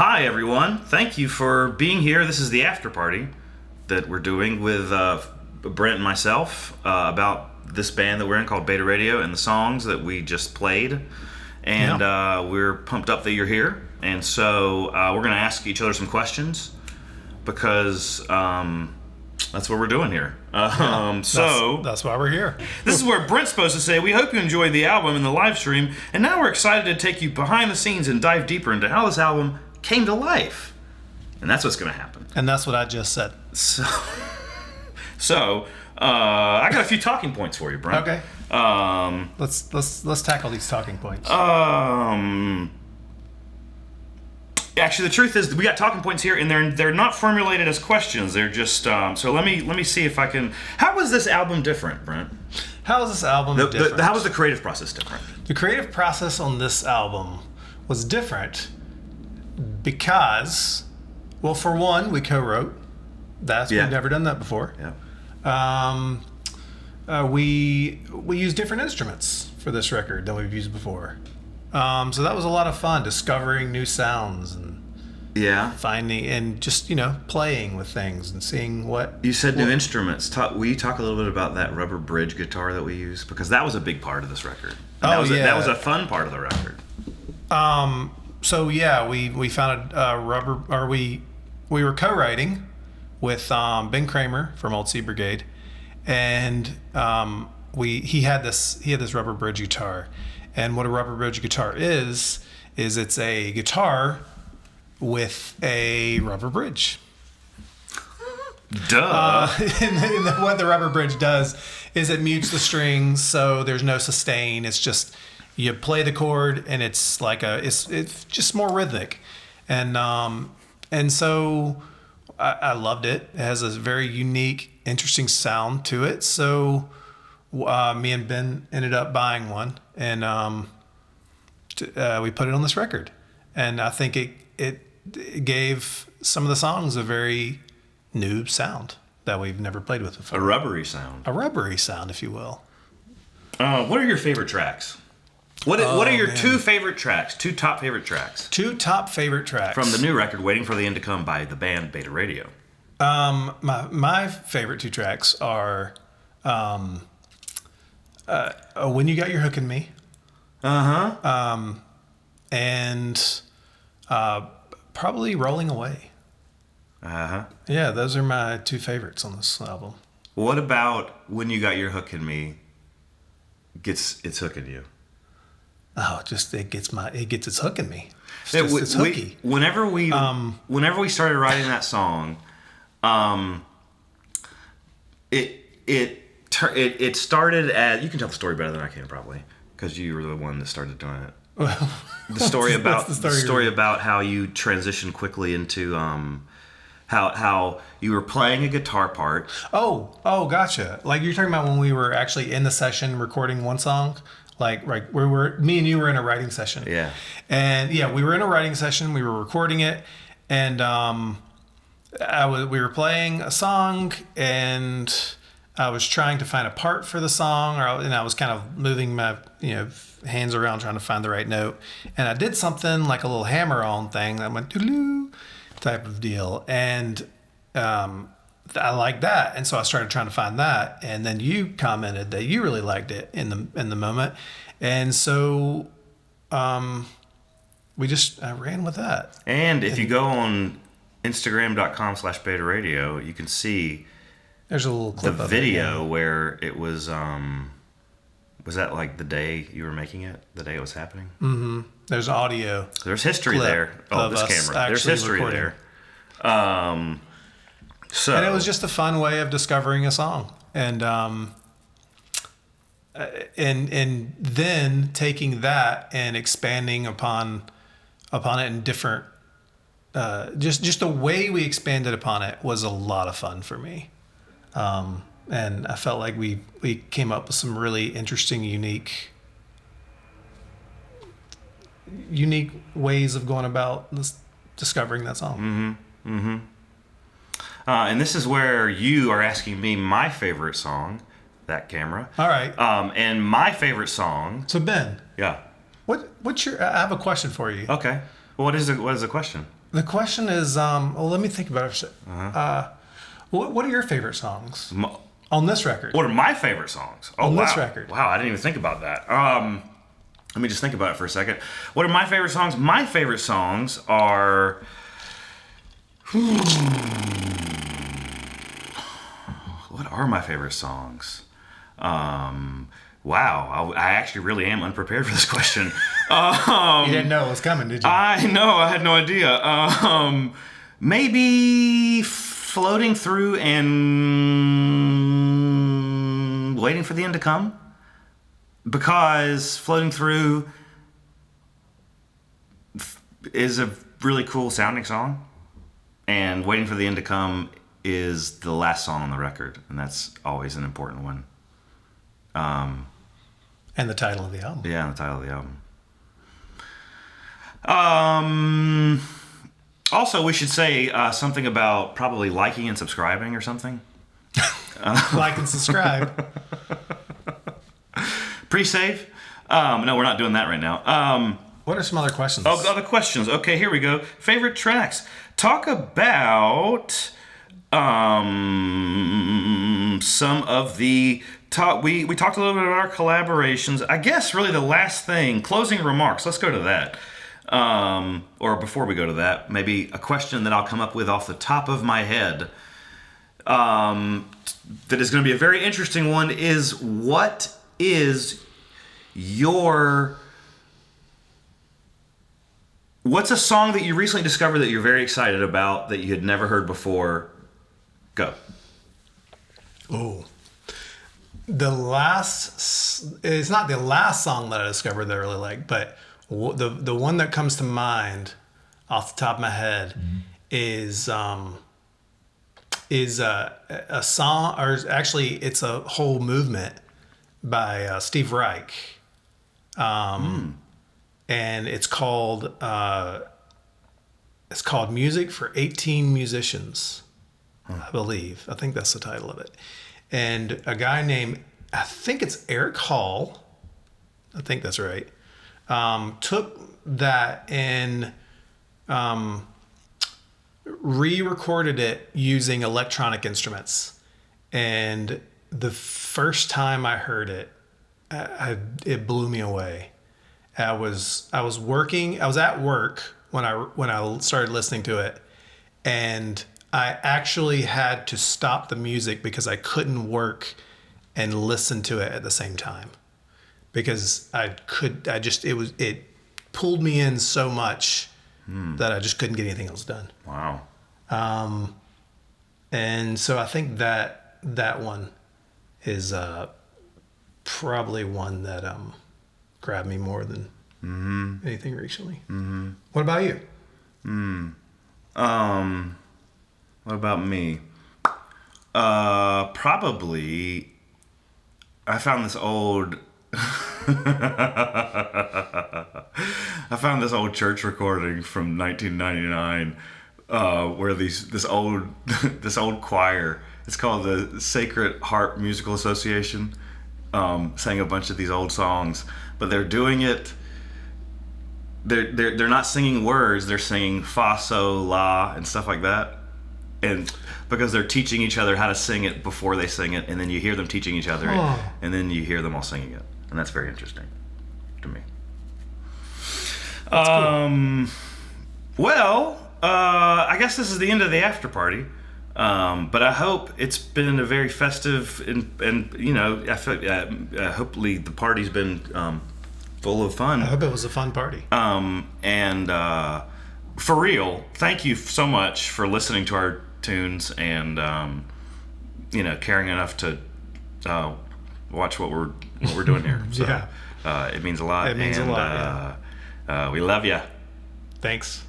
Hi, everyone. Thank you for being here. This is the Afterparty that we're doing with Brent and myself about this band that we're in called Beta Radio and the songs that we just played. And we're pumped up that you're here. And so we're going to ask each other some questions because that's what we're doing here. That's why we're here. This is where Brent's supposed to say, we hope you enjoyed the album and the live stream. And now we're excited to take you behind the scenes and dive deeper into how this album came to life. And that's what's going to happen. And that's what I just said. So I got a few talking points for you, Brent. Okay. Let's tackle these talking points. Actually, the truth is, we got talking points here, and they're not formulated as questions. They're just so. Let me see if I can. How was this album different, Brent? How was this album different? How was the creative process different? The creative process on this album was different because, well, for one, we co-wrote. We've never done that before. Yeah. We used different instruments for this record than we've used before. So that was a lot of fun, discovering new sounds and finding and just playing with things and seeing what you said. New instruments. Will you talk a little bit about that rubber bridge guitar that we used, because that was a big part of this record. And that was a fun part of the record. We found a rubber, or we were co-writing with Ben Kramer from Old Sea Brigade, and he had this rubber bridge guitar. And what a rubber bridge guitar is it's a guitar with a rubber bridge. Duh. And what the rubber bridge does is it mutes the strings, so there's no sustain. It's just you play the chord, and it's like it's just more rhythmic, and so I loved it. It has a very unique, interesting sound to it. So me and Ben ended up buying one, and we put it on this record. And I think it gave some of the songs a very new sound that we've never played with before. A rubbery sound. A rubbery sound, if you will. What are your favorite tracks? What are your two favorite tracks? Two top favorite tracks? Two top favorite tracks. From the new record, Waiting for the End to Come by the band Beta Radio. My favorite two tracks are When You Got Your Hook in Me. And probably Rolling Away. Yeah, those are my two favorites on this album. What about When You Got Your Hook in Me gets its hook in you? Oh, just it gets its hook in me. It's hooky. Whenever we started writing that song, it started as, you can tell the story better than I can probably, because you were the one that started doing it. Well, the story about how you transitioned quickly into how you were playing a guitar part. Oh, gotcha. Like you're talking about when we were actually in the session recording one song, like right where me and you were in a writing session. Yeah. And we were in a writing session. We were recording it, and we were playing a song, and I was trying to find a part for the song, and I was kind of moving my hands around trying to find the right note, and I did something like a little hammer-on thing that went doo-doo type of deal, and I liked that, and so I started trying to find that, and then you commented that you really liked it in the moment, and so I ran with that. And if you go on Instagram.com/Beta Radio, you can see there's a little clip the of video where it was that like the day you were making it, the day it was happening? Mm-hmm. There's audio. There's history there. Oh, this camera. There's history recording there. And it was just a fun way of discovering a song, and then taking that and expanding upon it in different. Just the way we expanded upon it was a lot of fun for me. And I felt like we came up with some really interesting, unique ways of going about discovering that song. Mm-hmm. Mm-hmm. And this is where you are asking me my favorite song, that camera. All right. And my favorite song. So Ben. Yeah. What's your? I have a question for you. Okay. Well, what is the question? The question is, well, let me think about it for a second. What are your favorite songs on this record? What are my favorite songs? Oh, on wow. this record. Wow, I didn't even think about that. Let me just think about it for a second. What are my favorite songs? My favorite songs are... What are my favorite songs? Wow, I actually really am unprepared for this question. You didn't know it was coming, did you? I know, I had no idea. Maybe Floating Through and Waiting for the End to Come? Because Floating Through is a really cool sounding song, and Waiting for the End to Come is the last song on the record, and that's always an important one. And the title of the album. Yeah, the title of the album. Also, we should say something about probably liking and subscribing or something. Like and subscribe. Pre-save? No, we're not doing that right now. What are some other questions? Oh, other questions. Okay, here we go. Favorite tracks. Talk about some of the... We talked a little bit about our collaborations. I guess really the last thing, closing remarks. Let's go to that. Or before we go to that, maybe a question that I'll come up with off the top of my head that is going to be a very interesting one is, what is what's a song that you recently discovered that you're very excited about that you had never heard before? Go. Oh. It's not the last song that I discovered that I really like, but the one that comes to mind off the top of my head is a song, or actually it's a whole movement by Steve Reich. And it's called Music for 18 Musicians, I believe. I think that's the title of it. And a guy named, I think it's Eric Hall, I think that's right, took that and re-recorded it using electronic instruments. And the first time I heard it, it blew me away. I was at work when I started listening to it, and I actually had to stop the music because I couldn't work and listen to it at the same time, because it pulled me in so much that I just couldn't get anything else done. Wow. And so I think that one is probably one that grabbed me more than anything recently. What about you? What about me? Probably I found this old church recording from 1999 where this old choir, it's called the Sacred Harp Musical Association, sang a bunch of these old songs, but they're doing it, they're not singing words, they're singing fa, so, la, and stuff like that. And because they're teaching each other how to sing it before they sing it, and then you hear them teaching each other, and then you hear them all singing it, and that's very interesting to me. That's cool. Well, I guess this is the end of the after party, but I hope it's been a very festive and I feel hopefully the party's been full of fun. I hope it was a fun party. And for real, thank you so much for listening to our tunes and caring enough to watch what we're doing here. So, yeah, it means a lot. It means a lot. Yeah. We love you. Thanks.